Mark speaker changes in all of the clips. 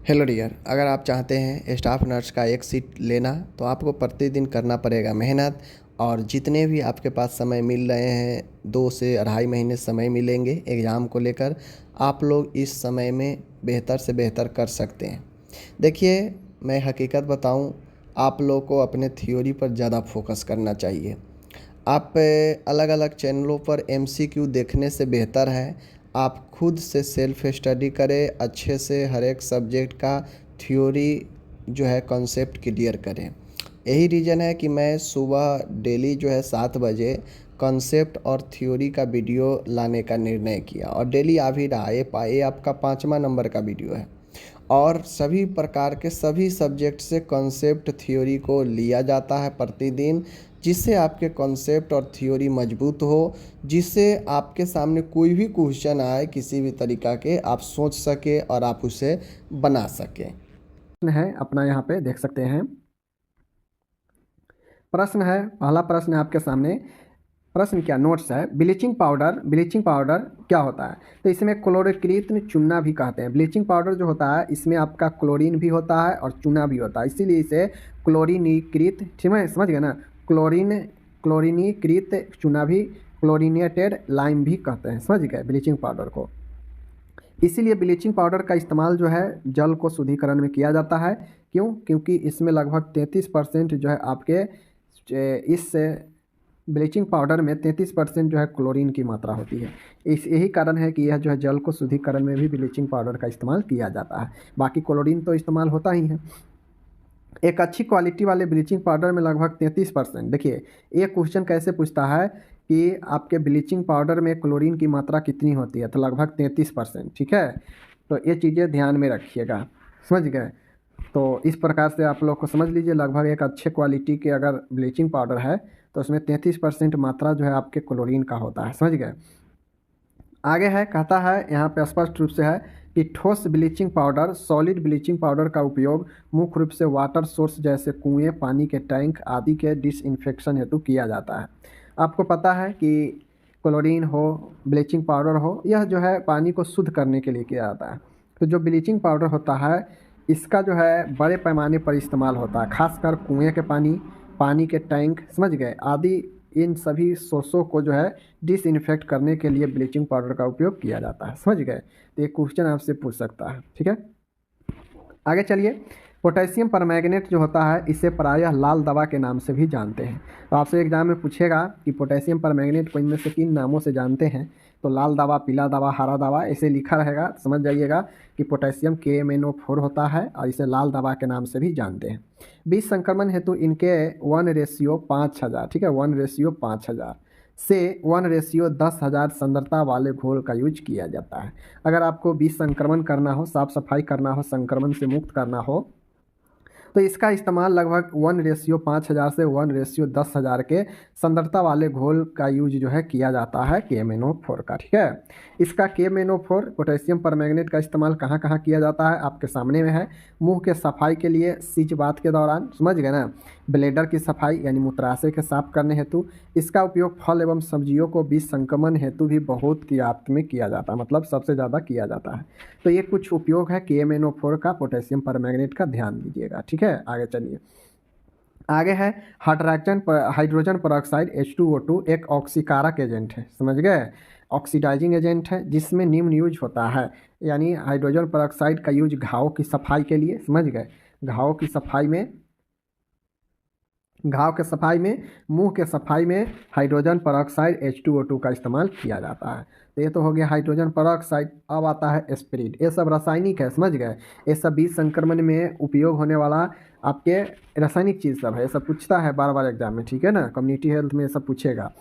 Speaker 1: Hello dear, अगर आप चाहते हैं स्टाफ नर्स का एक सीट लेना तो आपको प्रतिदिन करना पड़ेगा मेहनत। और जितने भी आपके पास समय मिल रहे हैं 2 से 2.5 महीने समय मिलेंगे एग्ज़ाम को लेकर, आप लोग इस समय में बेहतर से बेहतर कर सकते हैं। देखिए, मैं हकीकत बताऊं, आप लोग को अपने थ्योरी पर ज़्यादा फोकस करना चाहिए। आप अलग अलग चैनलों पर एमसीक्यू देखने से बेहतर है आप खुद से सेल्फ स्टडी करें, अच्छे से हर एक सब्जेक्ट का थ्योरी जो है कॉन्सेप्ट क्लियर करें। यही रीज़न है कि मैं सुबह डेली जो है 7 बजे कॉन्सेप्ट और थ्योरी का वीडियो लाने का निर्णय किया और डेली आ भी रहा। ये आपका 5वां नंबर का वीडियो है और सभी प्रकार के सभी सब्जेक्ट से कॉन्सेप्ट थ्योरी को लिया जाता है प्रतिदिन, जिससे आपके कॉन्सेप्ट और थ्योरी मजबूत हो, जिससे आपके सामने कोई भी क्वेश्चन आए किसी भी तरीका के आप सोच सके और आप उसे बना सकें।
Speaker 2: है अपना यहाँ पे देख सकते हैं। प्रश्न है, पहला प्रश्न है आपके सामने। प्रश्न क्या नोट्स है, ब्लीचिंग पाउडर क्या होता है? तो इसमें क्लोरीकृत चूना भी कहते हैं। ब्लीचिंग पाउडर जो होता है इसमें आपका क्लोरीन भी होता है और चूना भी होता है, इसीलिए इसे क्लोरीनीकृत, ठीक है, समझ गए ना, क्लोरीनीकृत चूना भी, क्लोरीनेटेड लाइम भी कहते हैं, समझ गए ब्लीचिंग पाउडर को। इसीलिए ब्लीचिंग पाउडर का इस्तेमाल जो है जल को शुद्धिकरण में किया जाता है। क्यों? क्योंकि इसमें लगभग 33% जो है आपके इस ब्लीचिंग पाउडर में 33% जो है क्लोरीन की मात्रा होती है। यही कारण है कि यह जो है जल को शुद्धिकरण में भी ब्लीचिंग पाउडर का इस्तेमाल किया जाता है। बाकी क्लोरीन तो इस्तेमाल होता ही है। एक अच्छी क्वालिटी वाले ब्लीचिंग पाउडर में लगभग 33%। देखिए, एक क्वेश्चन कैसे पूछता है कि आपके ब्लीचिंग पाउडर में क्लोरीन की मात्रा कितनी होती है, तो लगभग 33%, ठीक है। तो ये चीज़ें ध्यान में रखिएगा, समझ गए। तो इस प्रकार से आप लोग को समझ लीजिए, लगभग एक अच्छे क्वालिटी के अगर ब्लीचिंग पाउडर है तो उसमें 33% मात्रा जो है आपके क्लोरीन का होता है, समझ गए। आगे है, कहता है यहाँ पे स्पष्ट रूप से है कि ठोस bleaching powder, solid bleaching powder का उपयोग मुख्य रूप से वाटर सोर्स जैसे कुएं, पानी के टैंक आदि के डिसइंफेक्शन हेतु किया जाता है। आपको पता है कि क्लोरीन हो, ब्लीचिंग पाउडर हो, यह जो है पानी को शुद्ध करने के लिए किया जाता है। तो जो ब्लीचिंग पाउडर होता है इसका जो है बड़े पैमाने पर इस्तेमाल होता है, खासकर कुएँ के पानी, पानी के टैंक, समझ गए, आदि इन सभी सोर्सों को जो है डिसइंफेक्ट करने के लिए ब्लीचिंग पाउडर का उपयोग किया जाता है, समझ गए। तो ये क्वेश्चन आपसे पूछ सकता है, ठीक है। आगे चलिए, पोटेशियम परमैंगनेट जो होता है इसे प्रायः लाल दवा के नाम से भी जानते हैं। तो आपसे एग्जाम में पूछेगा कि पोटेशियम परमैंगनेट को इनमें से किन नामों से जानते हैं, तो लाल दवा, पीला दवा, हरा दवा ऐसे लिखा रहेगा, समझ जाइएगा कि पोटेशियम KMnO4 होता है और इसे लाल दवा के नाम से भी जानते हैं। बीज संक्रमण हेतु इनके 1:5000, ठीक है, 1:5000 से 1:10,000 सांद्रता वाले घोल का यूज किया जाता है। अगर आपको बीज संक्रमण करना हो, साफ सफाई करना हो, संक्रमण से मुक्त करना हो, तो इसका इस्तेमाल लगभग 1:5000 से 1:10,000 के सांद्रता वाले घोल का यूज जो है किया जाता है KMnO4 का, ठीक है। इसका KMnO4 पोटेशियम परमैंगनेट का इस्तेमाल कहाँ कहाँ किया जाता है आपके सामने में है। मुंह के सफाई के लिए, सींच बात के दौरान, समझ गए ना, ब्लेडर की सफाई यानी मूत्राशय के साफ करने हेतु। इसका उपयोग फल एवं सब्जियों को बीज संक्रमण हेतु भी बहुत कियात में किया जाता है, मतलब सबसे ज़्यादा किया जाता है। तो ये कुछ उपयोग है KMnO4 का, पोटेशियम परमैंगनेट का, ध्यान दीजिएगा, ठीक है। आगे चलिए, आगे है हाइड्रोजन पेरोक्साइड H2O2 एक ऑक्सीकारक एजेंट है, समझ गए, ऑक्सीडाइजिंग एजेंट है, जिसमें निम्न यूज होता है। यानी हाइड्रोजन पेरोक्साइड का यूज घाव की सफाई के लिए, समझ गए, घाव की सफाई में, घाव के सफाई में, मुंह के सफाई में हाइड्रोजन पेरोक्साइड H2O2 का इस्तेमाल किया जाता है। तो ये तो हो गया हाइड्रोजन पेरोक्साइड। अब आता है एस्पिरिन, ये सब रासायनिक है, समझ गए। ये सब बीज संक्रमण में उपयोग होने वाला आपके रासायनिक चीज़ सब है, ये सब पूछता है बार बार एग्जाम में, ठीक है ना, कम्युनिटी हेल्थ में ये सब पूछेगा।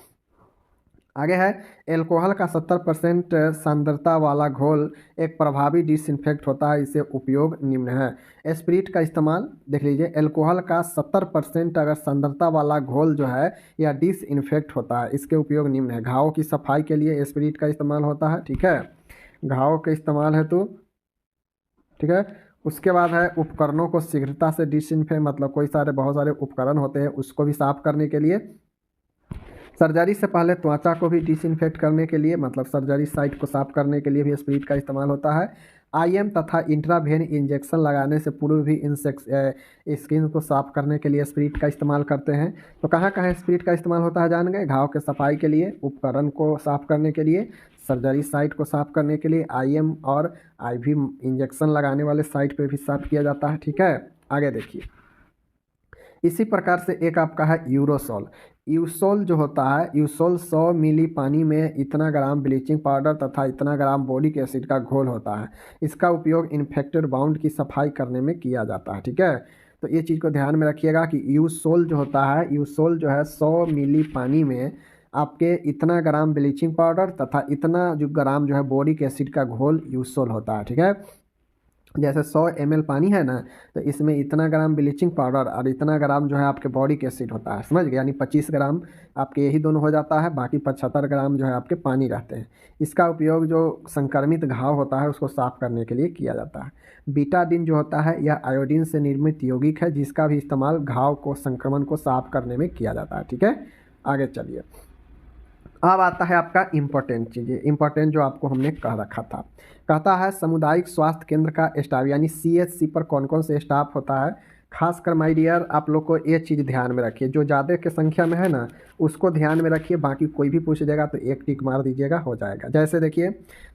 Speaker 2: आगे है, एल्कोहल का 70% सांद्रता वाला घोल एक प्रभावी डिसइंफेक्ट होता है, इसे उपयोग निम्न है। एस्पिरिट का इस्तेमाल देख लीजिए, एल्कोहल का 70% अगर सांद्रता वाला घोल जो है या डिसइंफेक्ट होता है, इसके उपयोग निम्न है। घावों की सफाई के लिए एस्पिरिट का इस्तेमाल होता है, ठीक है, घाव के इस्तेमाल है तो, ठीक है। उसके बाद है उपकरणों को शीघ्रता से डिसइंफेक्ट, मतलब कोई सारे बहुत सारे उपकरण होते हैं उसको भी साफ करने के लिए। सर्जरी से पहले त्वचा को भी डिसइंफेक्ट करने के लिए, मतलब सर्जरी साइट को साफ करने के लिए भी स्पिरिट का इस्तेमाल होता है। IM तथा इंट्रावेन इंजेक्शन लगाने से पूर्व भी स्किन को साफ करने के लिए स्पिरिट का इस्तेमाल करते हैं। तो कहाँ कहाँ स्पिरिट का इस्तेमाल होता है जान गए? घाव के सफाई के लिए, उपकरण को साफ करने के लिए, सर्जरी साइट को साफ करने के लिए, IM और IV इंजेक्शन लगाने वाले साइट पे भी साफ किया जाता है। ठीक है, आगे देखिए। इसी प्रकार से एक आपका है यूरोसोल। यूसोल जो होता है, यूसोल 100 मिली पानी में इतना ग्राम ब्लीचिंग पाउडर तथा इतना ग्राम बोरिक एसिड का घोल होता है। इसका उपयोग इन्फेक्टेड बाउंड की सफाई करने में किया जाता है। ठीक है, तो ये चीज़ को ध्यान में रखिएगा कि यूसोल जो होता है, यूसोल जो है 100 मिली पानी में आपके इतना ग्राम ब्लीचिंग पाउडर तथा इतना जो ग्राम जो है बोरिक एसिड का घोल यूसोल होता है। ठीक है, जैसे 100 ml पानी है ना, तो इसमें इतना ग्राम ब्लीचिंग पाउडर और इतना ग्राम जो है आपके बोरिक एसिड होता है, समझ गए? यानी 25 ग्राम आपके यही दोनों हो जाता है, बाकी 75 ग्राम जो है आपके पानी रहते हैं। इसका उपयोग जो संक्रमित घाव होता है उसको साफ करने के लिए किया जाता है। बीटाडीन जो होता है यह आयोडीन से निर्मित यौगिक है, जिसका भी इस्तेमाल घाव को संक्रमण को साफ करने में किया जाता है। ठीक है, आगे चलिए। अब आता है आपका इम्पोर्टेंट चीज़ें, इम्पोर्टेंट जो आपको हमने कह रखा था। कहता है सामुदायिक स्वास्थ्य केंद्र का स्टाफ यानी CHC पर कौन कौन से स्टाफ होता है। खासकर माय डियर आप लोग को ये चीज़ ध्यान में रखिए, जो ज़्यादा की संख्या में है ना उसको ध्यान में रखिए, बाकी कोई भी पूछ देगा तो एक टिक मार दीजिएगा, हो जाएगा। जैसे देखिए,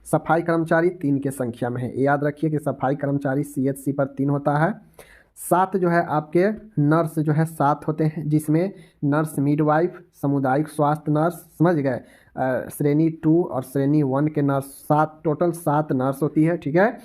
Speaker 2: सफाई कर्मचारी 3 की संख्या में है, याद रखिए कि सफाई कर्मचारी CHC पर 3 होता है। 7 जो है आपके नर्स जो है 7 होते हैं, जिसमें नर्स मिडवाइफ, सामुदायिक स्वास्थ्य नर्स, समझ गए, श्रेणी 2 और श्रेणी 1 के नर्स 7, टोटल 7 नर्स होती है। ठीक है,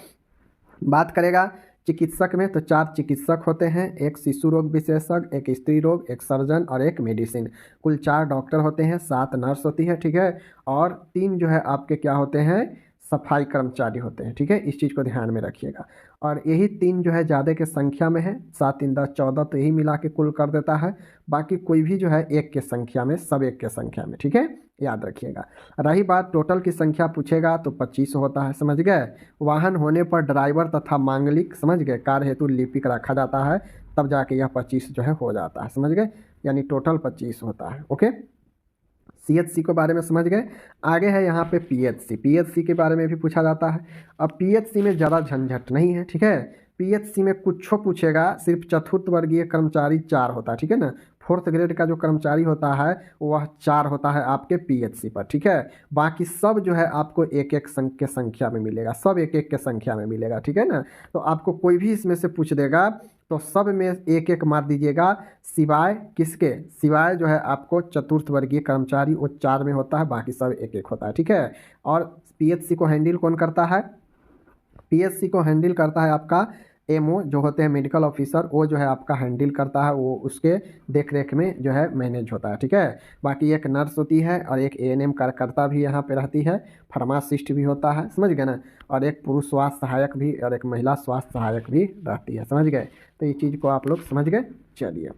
Speaker 2: बात करेगा चिकित्सक में तो 4 चिकित्सक होते हैं, एक शिशु रोग विशेषज्ञ, एक स्त्री रोग, एक सर्जन और एक मेडिसिन। कुल 4 डॉक्टर होते हैं, 7 नर्स होती है। ठीक है, और 3 जो है आपके क्या होते हैं, सफाई कर्मचारी होते हैं। ठीक है, इस चीज़ को ध्यान में रखिएगा। और यही 3 जो है ज़्यादा के संख्या में है, 7 3 10 14, तो यही मिला के कुल कर देता है। बाकी कोई भी जो है 1 के संख्या में, सब 1 के संख्या में। ठीक है, याद रखिएगा। रही बात टोटल की संख्या पूछेगा तो 25 होता है, समझ गए। वाहन होने पर ड्राइवर तथा मांगलिक, समझ गए, कार्य हेतु लिपिक रखा जाता है, तब जाके यह 25 जो है हो जाता है, समझ गए। यानी टोटल 25 होता है। ओके, CHC के बारे में समझ गए। आगे है यहाँ पे PHC के बारे में भी पूछा जाता है। अब PHC में ज़्यादा झंझट नहीं है। ठीक है, PHC में कुछ पूछेगा, सिर्फ चतुर्थ वर्गीय कर्मचारी 4 होता है। ठीक है ना, 4th ग्रेड का जो कर्मचारी होता है वह 4 होता है आपके PHC पर। ठीक है, बाकी सब जो है आपको 1-1 के संख्या में मिलेगा, सब 1-1 के संख्या में मिलेगा। ठीक है ना, तो आपको कोई भी इसमें से पूछ देगा तो सब में 1-1 मार दीजिएगा, सिवाय किसके, सिवाय जो है आपको चतुर्थ वर्गीय कर्मचारी, वो 4 में होता है, बाकी सब 1-1 होता है। ठीक है, और PHC को हैंडल कौन करता है, PHC को हैंडल करता है आपका MO जो होते हैं मेडिकल ऑफिसर, वो जो है आपका हैंडल करता है, वो उसके देख रेख में जो है मैनेज होता है। ठीक है, बाकी एक नर्स होती है और एक ANM कार्यकर्ता भी यहाँ पे रहती है, फार्मासिस्ट भी होता है, समझ गए ना, और एक पुरुष स्वास्थ्य सहायक भी और एक महिला स्वास्थ्य सहायक भी रहती है, समझ गए। तो ये चीज़ को आप लोग समझ गए। चलिए,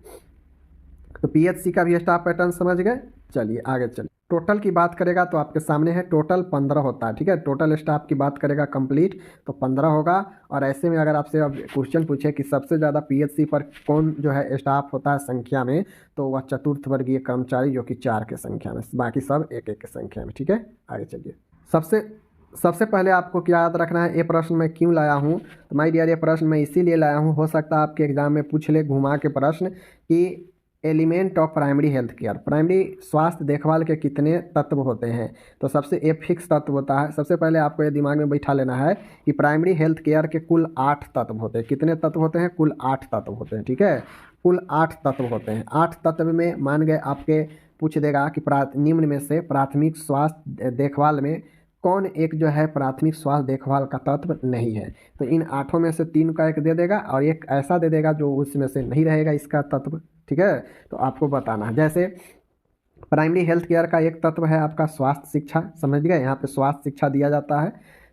Speaker 2: तो PHC का भी स्टाफ पैटर्न समझ गए। चलिए आगे चलिए। टोटल की बात करेगा तो आपके सामने है, टोटल 15 होता है। ठीक है, टोटल स्टाफ की बात करेगा कंप्लीट तो 15 होगा। और ऐसे में अगर आपसे अब क्वेश्चन पूछे कि सबसे ज़्यादा PHC पर कौन जो है स्टाफ होता है संख्या में, तो वह चतुर्थ वर्गीय कर्मचारी जो कि 4 के संख्या में, बाकी सब 1-1 के संख्या में। ठीक है, आगे चलिए। सबसे पहले आपको क्या याद रखना है, ये प्रश्न मैं क्यों लाया हूँ, तो माय डियर ये प्रश्न मैं इसीलिए लाया हूँ, हो सकता है आपके एग्जाम में पूछ ले घुमा के प्रश्न कि element of primary health care, primary स्वास्थ्य देखभाल के कितने तत्व होते हैं। तो सबसे एक फिक्स तत्व होता है। सबसे पहले आपको ये दिमाग में बैठा लेना है कि प्राइमरी हेल्थ केयर के कुल 8 तत्व होते हैं। कितने तत्व होते हैं, कुल 8 तत्व होते हैं। ठीक है, कुल 8 तत्व होते हैं। 8 तत्व में मान गए आपके पूछ देगा कि निम्न में से प्राथमिक स्वास्थ्य देखभाल में कौन एक जो है प्राथमिक स्वास्थ्य देखभाल का तत्व नहीं है। तो इन 8 में से 3 का एक दे देगा और एक ऐसा दे देगा जो उसमें से नहीं रहेगा इसका तत्व। ठीक है, तो आपको बताना है। जैसे प्राइमरी हेल्थ केयर का एक तत्व है आपका स्वास्थ्य शिक्षा, समझ गए, यहाँ पे स्वास्थ्य शिक्षा दिया जाता है,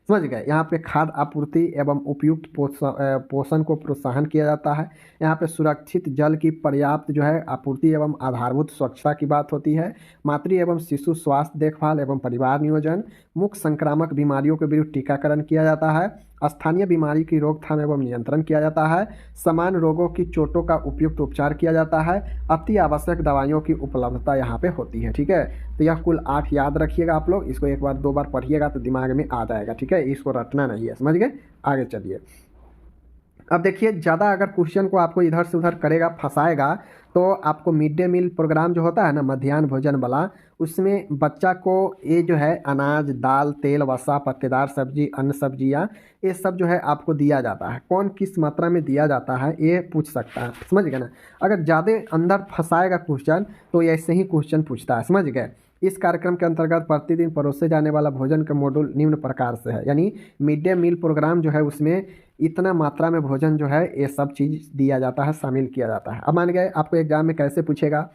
Speaker 2: समझ गए। यहाँ पे खाद्य आपूर्ति एवं उपयुक्त पोषण को प्रोत्साहन किया जाता है। यहाँ पे सुरक्षित जल की पर्याप्त जो है आपूर्ति एवं आधारभूत स्वच्छता की बात होती है। मातृ एवं शिशु स्वास्थ्य देखभाल एवं परिवार नियोजन, मुख्य संक्रामक बीमारियों के विरुद्ध टीकाकरण किया जाता है। स्थानीय बीमारी की रोकथाम एवं नियंत्रण किया जाता है, समान रोगों की चोटों का उपयुक्त उपचार किया जाता है, अति आवश्यक दवाइयों की उपलब्धता यहाँ पे होती है। ठीक है, तो यह कुल 8 याद रखिएगा आप लोग, इसको एक बार 2 बार पढ़िएगा तो दिमाग में आ जाएगा। ठीक है, इसको रटना नहीं है, समझ गए। आगे चलिए, अब देखिए ज़्यादा अगर क्वेश्चन को आपको इधर से उधर करेगा, फंसाएगा, तो आपको मिड डे मील प्रोग्राम जो होता है ना, मध्याह्न भोजन वाला, उसमें बच्चा को ये जो है अनाज, दाल, तेल, वसा, पत्तेदार सब्जी, अन्य सब्जियाँ, ये सब जो है आपको दिया जाता है। कौन किस मात्रा में दिया जाता है ये पूछ सकता है, समझ गए ना। अगर ज़्यादा अंदर फंसाएगा क्वेश्चन तो ऐसे ही क्वेश्चन पूछता है, समझ गए। इस कार्यक्रम के अंतर्गत प्रतिदिन परोसे जाने वाला भोजन का मॉड्यूल निम्न प्रकार से है, यानी मिड डे मील प्रोग्राम जो है उसमें इतना मात्रा में भोजन जो है ये सब चीज़ दिया जाता है, शामिल किया जाता है। अब मान गए आपको एग्जाम में कैसे पूछेगा,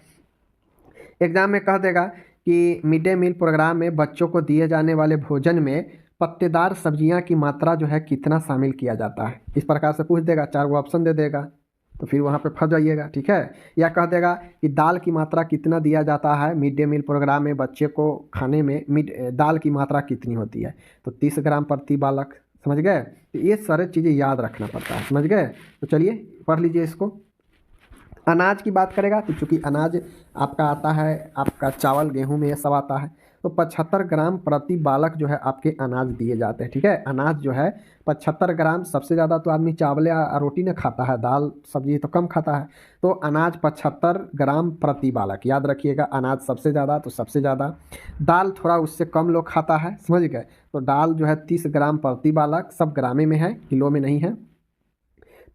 Speaker 2: एग्जाम में कह देगा कि मिड डे मील प्रोग्राम में बच्चों को दिए जाने वाले भोजन में पत्तेदार सब्जियां की मात्रा जो है कितना शामिल किया जाता है, इस प्रकार से पूछ देगा, 4 ऑप्शन दे देगा, तो फिर वहाँ पे फंस जाइएगा। ठीक है, या कह देगा कि दाल की मात्रा कितना दिया जाता है मिड डे मील प्रोग्राम में, बच्चे को खाने में दाल की मात्रा कितनी होती है, तो 30 ग्राम प्रति बालक, समझ गए। तो ये सारे चीज़ें याद रखना पड़ता है, समझ गए। तो चलिए पढ़ लीजिए इसको। अनाज की बात करेगा तो चूँकि अनाज आपका आता है, आपका चावल, गेहूँ में ये सब आता है, तो 75 ग्राम प्रति बालक जो है आपके अनाज दिए जाते हैं। ठीक है, अनाज जो है 75 ग्राम, सबसे ज़्यादा तो आदमी चावल या रोटी न खाता है, दाल सब्जी तो कम खाता है, तो अनाज 75 ग्राम प्रति बालक, याद रखिएगा। अनाज सबसे ज़्यादा तो सबसे ज़्यादा, दाल थोड़ा उससे कम लोग खाता है, समझ गए, तो दाल जो है 30 ग्राम प्रति बालक, सब ग्रामे में है, किलो में नहीं है।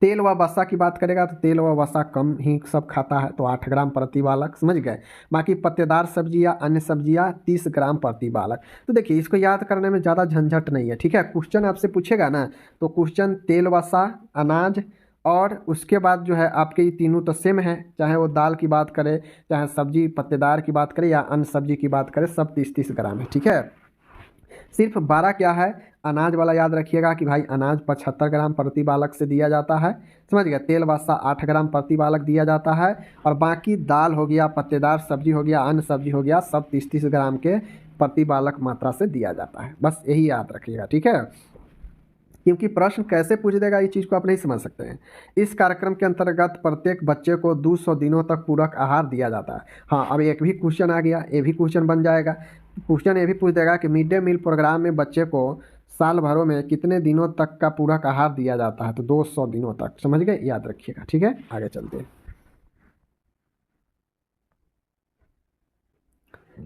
Speaker 2: तेल व वसा की बात करेगा तो तेल व वसा कम ही सब खाता है, तो 8 ग्राम प्रति बालक, समझ गए। बाकी पत्तेदार सब्जियां, अन्य सब्जियां 30 ग्राम प्रति बालक। तो देखिए इसको याद करने में ज़्यादा झंझट नहीं है। ठीक है, क्वेश्चन आपसे पूछेगा ना, तो क्वेश्चन तेल, वसा, अनाज और उसके बाद जो है आपके ये तीनों तो सेम है, चाहे वो दाल की बात करे, चाहे सब्जी पत्तेदार की बात करे या अन्य सब्जी की बात करे, सब 30-30 ग्राम है। ठीक है, सिर्फ 12 क्या है, अनाज वाला याद रखिएगा कि भाई अनाज 75 ग्राम प्रति बालक से दिया जाता है, समझ गया। तेल वसा 8 ग्राम प्रति बालक दिया जाता है, और बाकी दाल हो गया, पत्तेदार सब्जी हो गया, अन्य सब्जी हो गया, सब 30-30 ग्राम के प्रति बालक मात्रा से दिया जाता है। बस यही याद रखिएगा। ठीक है, क्योंकि प्रश्न कैसे पूछ देगा ये चीज़ को आप नहीं समझ सकते हैं। इस कार्यक्रम के अंतर्गत प्रत्येक बच्चे को 200 दिनों तक पूरक आहार दिया जाता है। हाँ, अब एक भी क्वेश्चन आ गया, ये भी क्वेश्चन बन जाएगा। क्वेश्चन ये भी पूछ देगा कि मिड डे मील प्रोग्राम में बच्चे को साल भरों में कितने दिनों तक का पूरक आहार दिया जाता है, तो 200 दिनों तक, समझ गए, याद रखिएगा। ठीक है, आगे चलते हैं।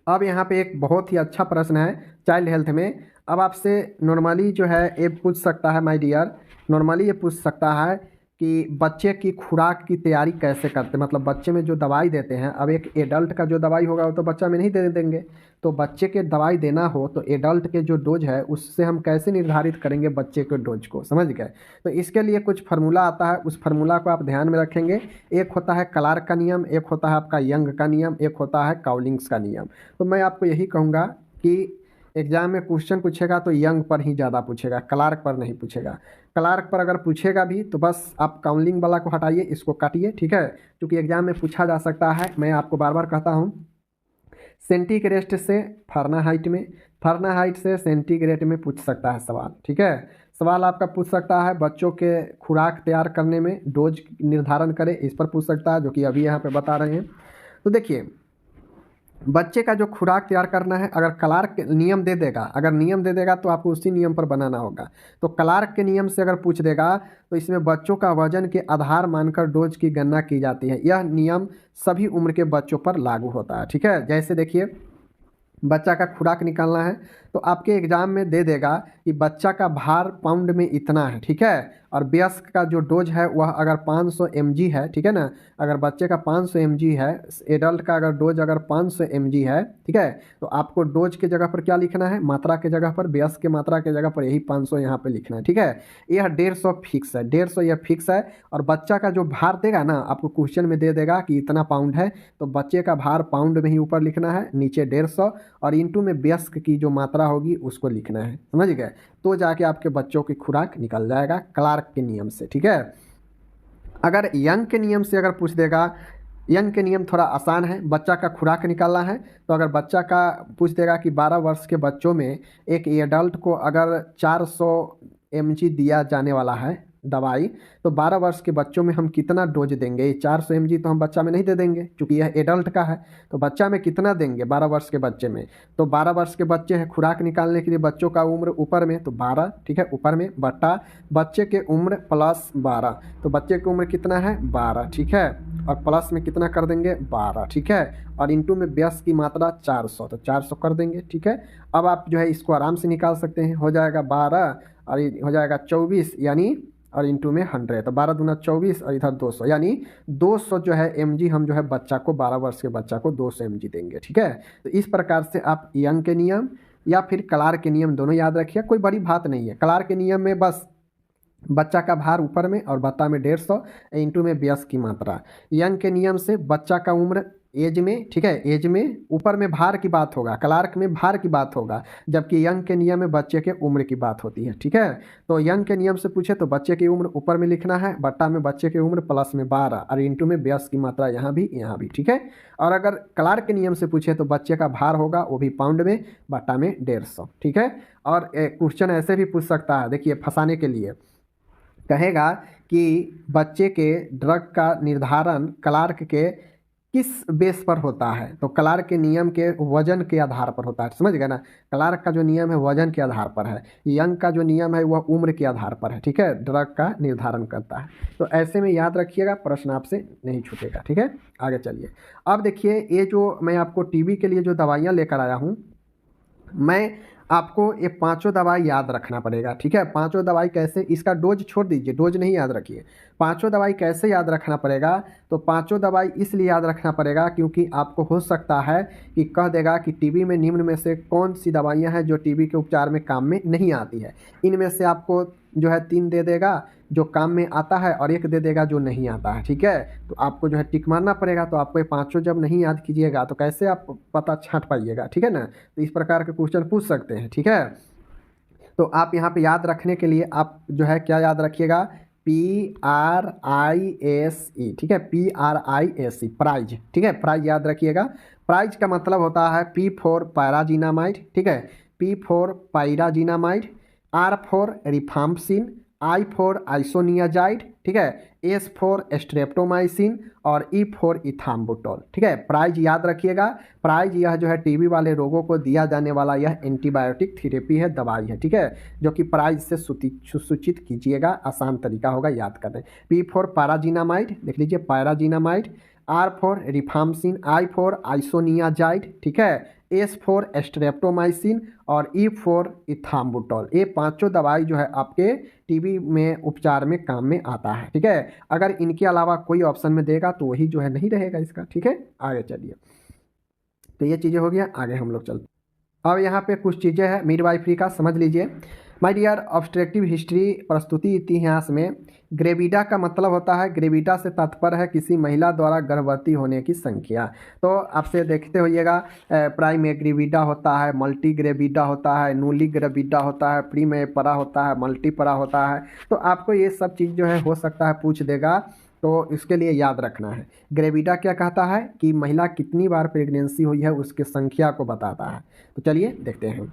Speaker 2: अब यहाँ पे एक बहुत ही अच्छा प्रश्न है चाइल्ड हेल्थ में। अब आपसे नॉर्मली जो है ये पूछ सकता है, माय डियर, नॉर्मली ये पूछ सकता है कि बच्चे की खुराक की तैयारी कैसे करते हैं, मतलब बच्चे में जो दवाई देते हैं। अब एक एडल्ट का जो दवाई होगा वो तो बच्चा में नहीं दे देंगे, तो बच्चे के दवाई देना हो तो एडल्ट के जो डोज है उससे हम कैसे निर्धारित करेंगे बच्चे के डोज को, समझ गए। तो इसके लिए कुछ फार्मूला आता है, उस फार्मूला को आप ध्यान में रखेंगे। एक होता है क्लार्क का नियम, एक होता है आपका यंग का नियम, एक होता है काउलिंग्स का नियम। तो मैं आपको यही कहूँगा कि एग्जाम में क्वेश्चन पूछेगा तो यंग पर ही ज़्यादा पूछेगा, क्लार्क पर नहीं पूछेगा। क्लार्क पर अगर पूछेगा भी तो बस आप काउंसलिंग वाला को हटाइए, इसको काटिए। ठीक है, क्योंकि एग्जाम में पूछा जा सकता है। मैं आपको बार बार कहता हूँ, सेंटीग्रेड से फ़ारेनहाइट में, फ़ारेनहाइट से सेंटीग्रेड में पूछ सकता है सवाल। ठीक है, सवाल आपका पूछ सकता है बच्चों के खुराक तैयार करने में डोज निर्धारण करें, इस पर पूछ सकता है, जो कि अभी यहाँ पे बता रहे हैं। तो देखिए बच्चे का जो खुराक तैयार करना है, अगर क्लार्क नियम दे देगा, अगर नियम दे देगा तो आपको उसी नियम पर बनाना होगा। तो क्लार्क के नियम से अगर पूछ देगा तो इसमें बच्चों का वजन के आधार मानकर डोज की गणना की जाती है। यह नियम सभी उम्र के बच्चों पर लागू होता है। ठीक है, जैसे देखिए बच्चा का खुराक निकालना है तो आपके एग्जाम में दे देगा कि बच्चा का भार पाउंड में इतना है। ठीक है, और वयस्क का जो डोज है वह अगर 500 mg है, ठीक है ना, अगर बच्चे का 500 mg है, एडल्ट का अगर डोज अगर 500 mg है, ठीक है, तो आपको डोज के जगह पर क्या लिखना है, मात्रा के जगह पर, वयस्क के मात्रा के जगह पर यही 500 यहाँ पे लिखना है। ठीक है, यह 150 फिक्स है, 150 यह फिक्स है। और बच्चा का जो भार देगा ना, आपको क्वेश्चन में दे देगा कि इतना पाउंड है, तो बच्चे का भार पाउंड में ही ऊपर लिखना है, नीचे 150 और इंटू में वयस्क की जो मात्रा होगी उसको लिखना है, समझ गए। तो जाके आपके बच्चों की खुराक निकल जाएगा क्लार्क के नियम से। ठीक है, अगर यंग के नियम से अगर पूछ देगा, यंग के नियम थोड़ा आसान है, बच्चा का खुराक निकालना है, तो अगर बच्चा का पूछ देगा कि 12 वर्ष के बच्चों में एक एडल्ट को अगर 400 mg दिया जाने वाला है दवाई, तो 12 वर्ष के बच्चों में हम कितना डोज देंगे? ये 400 mg तो हम बच्चा में नहीं दे देंगे क्योंकि यह एडल्ट का है। तो बच्चा में कितना देंगे 12 वर्ष के बच्चे में? तो 12 वर्ष के बच्चे हैं, खुराक निकालने के लिए बच्चों का उम्र ऊपर में तो 12, ठीक है, ऊपर में बटा बच्चे के उम्र प्लस 12, तो बच्चे की उम्र कितना है 12, ठीक है, और प्लस में कितना कर देंगे 12, ठीक है, और इंटू में व्यस्त की मात्रा 400, तो 400 कर देंगे, ठीक है। अब आप जो है इसको आराम से निकाल सकते हैं, हो जाएगा 12 और ये हो जाएगा 24 यानी, और इंटू में 100, तो 12 दूना 24 और इधर 200 यानी 200 जो है mg हम जो है बच्चा को 12 वर्ष के बच्चा को 200 mg देंगे, ठीक है। तो इस प्रकार से आप यंग के नियम या फिर कलार के नियम दोनों याद रखिए, कोई बड़ी बात नहीं है। कलार के नियम में बस बच्चा का भार ऊपर में और बत्ता में 150 इंटू में व्यस्त की मात्रा। यंग के नियम से बच्चा का उम्र एज में, ठीक है, एज में ऊपर में भार की बात होगा, क्लार्क में भार की बात होगा, जबकि यंग के नियम में बच्चे के उम्र की बात होती है, ठीक है। तो यंग के नियम से पूछे तो बच्चे की उम्र ऊपर में लिखना है, बट्टा में बच्चे की उम्र प्लस में 12 और इंटू में व्यस्त की मात्रा यहाँ भी, ठीक है। और अगर क्लार्क के नियम से पूछे तो बच्चे का भार होगा वो भी पाउंड में, बट्टा में 150, ठीक है। और क्वेश्चन ऐसे भी पूछ सकता है, देखिए फंसाने के लिए कहेगा कि बच्चे के ड्रग का निर्धारण क्लार्क के किस बेस पर होता है? तो क्लार्क के नियम के वजन के आधार पर होता है, समझ गए ना। क्लार्क का जो नियम है वजन के आधार पर है, यंग का जो नियम है वह उम्र के आधार पर है, ठीक है, ड्रग का निर्धारण करता है। तो ऐसे में याद रखिएगा, प्रश्न आपसे नहीं छूटेगा, ठीक है। आगे चलिए, अब देखिए ये जो मैं आपको टीबी के लिए जो दवाइयाँ लेकर आया हूँ, मैं आपको ये पांचों दवाई याद रखना पड़ेगा, ठीक है। पांचों दवाई कैसे, इसका डोज छोड़ दीजिए, डोज नहीं याद रखिए। पांचों दवाई कैसे याद रखना पड़ेगा? तो पांचों दवाई इसलिए याद रखना पड़ेगा क्योंकि आपको हो सकता है कि कह देगा कि टीबी में निम्न में से कौन सी दवाइयां हैं जो टीबी के उपचार में काम में नहीं आती है। इनमें से आपको जो है 3 दे देगा जो काम में आता है और 1 दे देगा जो नहीं आता है, ठीक है। तो आपको जो है टिक मारना पड़ेगा। तो आपको ये पांचों जब नहीं याद कीजिएगा तो कैसे आप पता छांट पाइएगा, ठीक है ना। तो इस प्रकार के क्वेश्चन पूछ सकते हैं, ठीक है। तो आप यहाँ पे याद रखने के लिए आप जो है क्या याद रखिएगा, PRISE, ठीक है, PRISE प्राइज, ठीक है, प्राइज याद रखिएगा। प्राइज का मतलब होता है P फॉर पैराजीनामाइड, ठीक है, P for pyrazinamide, R for rifampicin, I for isoniazid, ठीक है, S फॉर स्ट्रेप्टोमाइसिन और E फॉर इथाम्बुटोल, ठीक है। प्राइज याद रखिएगा। प्राइज यह जो है टीबी वाले रोगों को दिया जाने वाला यह एंटीबायोटिक थेरेपी है, दवाई है, ठीक है, जो कि प्राइज से सूचित कीजिएगा, आसान तरीका होगा याद करने। P फॉर पैराजीनामाइड, देख लीजिए pyrazinamide, R for rifampicin, I for isoniazid, ठीक है, S फॉर स्ट्रेप्टोमाइसिन और E फॉर इथाम्बुटोल। ये पांचों दवाई जो है आपके टीबी में उपचार में काम में आता है, ठीक है। अगर इनके अलावा कोई ऑप्शन में देगा तो वही जो है नहीं रहेगा इसका, ठीक है। आगे चलिए, तो ये चीज़ें हो गया, आगे हम लोग चलते। अब यहाँ पे कुछ चीज़ें हैं मिडवाइफरी का, समझ लीजिए। माय डियर, ऑब्स्ट्रक्टिव हिस्ट्री प्रस्तुति इतिहास में ग्रेविडा का मतलब होता है, ग्रेविडा से तात्पर्य है किसी महिला द्वारा गर्भवती होने की संख्या। तो आपसे देखते होइएगा, प्राइमे ग्रेविडा होता है, मल्टी ग्रेविडा होता है, नूली ग्रेविडा होता है, प्रीमेपरा होता है, मल्टीपरा होता है। तो आपको ये सब चीज़ जो है हो सकता है पूछ देगा, तो इसके लिए याद रखना है। ग्रेविडा क्या कहता है कि महिला कितनी बार प्रेगनेंसी हुई है उसकी संख्या को बताता है। तो चलिए देखते हैं।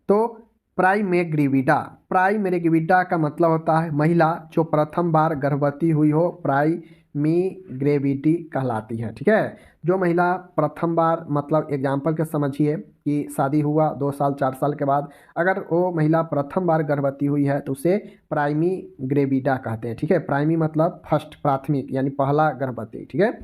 Speaker 2: तो प्राइमेग्रेविडा, प्राइमेग्रेविडा का मतलब होता है महिला जो प्रथम बार गर्भवती हुई हो, प्राइमेग्रेविडी कहलाती है, ठीक है। जो महिला प्रथम बार, मतलब एग्जाम्पल के समझिए कि शादी हुआ 2 साल 4 साल के बाद, अगर वो महिला प्रथम बार गर्भवती हुई है तो उसे प्राइमी ग्रेविडा कहते हैं, ठीक है। प्राइमी मतलब फर्स्ट, प्राथमिक यानी पहला गर्भवती, ठीक है।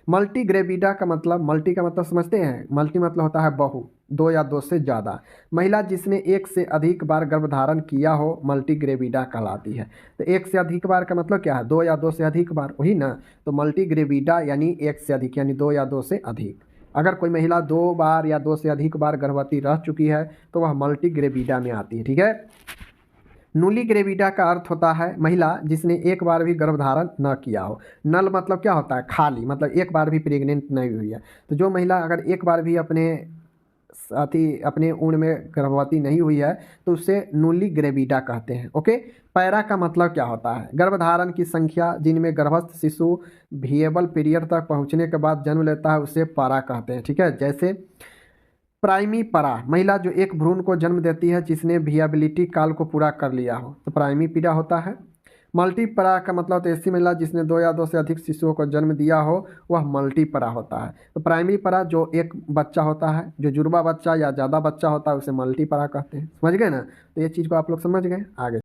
Speaker 2: मल्टी ग्रेविडा का मतलब, मल्टी का मतलब समझते हैं, मल्टी मतलब होता है बहु, 2 या 2 से ज़्यादा। महिला जिसने 1 से अधिक बार गर्भधारण किया हो मल्टी ग्रेविडा कहलाती है। तो 1 से अधिक बार का मतलब क्या है, 2 या 2 से अधिक बार, वही ना। तो मल्टी ग्रेविडा यानी 1 से अधिक, यानी 2 या 2 से अधिक। अगर कोई महिला 2 बार या 2 से अधिक बार गर्भवती रह चुकी है तो वह मल्टी ग्रेविडा में आती है, ठीक है। नूली ग्रेविडा का अर्थ होता है महिला जिसने 1 बार भी गर्भधारण न किया हो। नल मतलब क्या होता है, खाली, मतलब 1 बार भी प्रेग्नेंट नहीं हुई है। तो जो महिला अगर 1 बार भी अपने ऊन में गर्भवती नहीं हुई है तो उसे नूली ग्रेविडा कहते हैं, ओके। पैरा का मतलब क्या होता है, गर्भधारण की संख्या जिनमें गर्भस्थ शिशु विएबल पीरियड तक पहुंचने के बाद जन्म लेता है उसे पैरा कहते हैं, ठीक है। जैसे प्राइमी परा, महिला जो एक भ्रूण को जन्म देती है जिसने वियाबिलिटी काल को पूरा कर लिया हो, तो प्राइमी पीरा होता है। मल्टीपरा का मतलब तो ऐसी महिला जिसने 2 या 2 से अधिक शिशुओं को जन्म दिया हो, वह मल्टीपरा होता है। तो प्राइमरी परा जो एक बच्चा होता है, जो जुड़वा बच्चा या ज़्यादा बच्चा होता है, उसे मल्टीपरा कहते हैं। समझ गए ना? तो ये चीज़ को आप लोग समझ गए। आगे